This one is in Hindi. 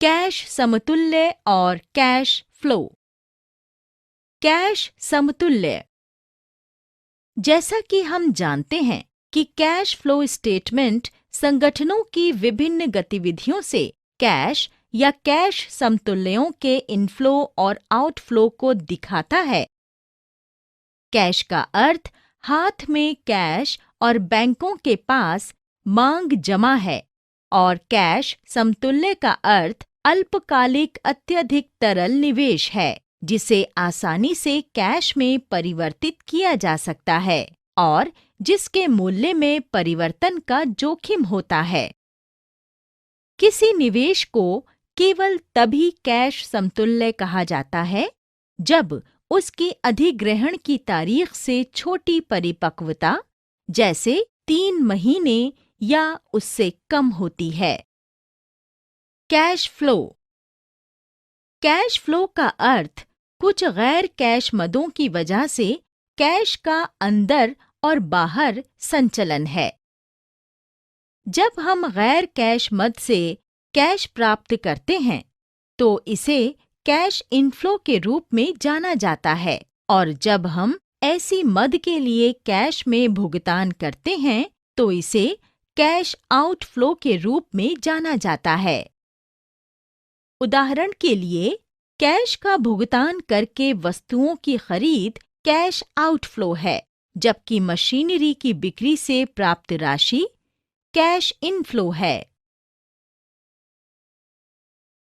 कैश समतुल्य और कैश फ्लो। कैश समतुल्य। जैसा कि हम जानते हैं कि कैश फ्लो स्टेटमेंट संगठनों की विभिन्न गतिविधियों से कैश या कैश समतुल्यों के इनफ्लो और आउटफ्लो को दिखाता है। कैश का अर्थ हाथ में कैश और बैंकों के पास मांग जमा है, और कैश समतुल्य का अर्थ अल्पकालिक अत्यधिक तरल निवेश है, जिसे आसानी से कैश में परिवर्तित किया जा सकता है और जिसके मूल्य में परिवर्तन का जोखिम होता है। किसी निवेश को केवल तभी कैश समतुल्य कहा जाता है जब उसकी अधिग्रहण की तारीख से छोटी परिपक्वता, जैसे 3 महीने या उससे कम होती है। Cash flow. कैश फ्लो का अर्थ कुछ गैर कैश मदों की वजह से कैश का अंदर और बाहर संचलन है। जब हम गैर कैश मद से कैश प्राप्त करते हैं, तो इसे कैश इनफ्लो के रूप में जाना जाता है, और जब हम ऐसी मद के लिए कैश में भुगतान करते हैं, तो इसे कैश आउटफ्लो के रूप में जाना जाता है। उदाहरण के लिए, कैश का भुगतान करके वस्तुओं की खरीद कैश आउटफ्लो है, जबकि मशीनरी की बिक्री से प्राप्त राशि कैश इनफ्लो है।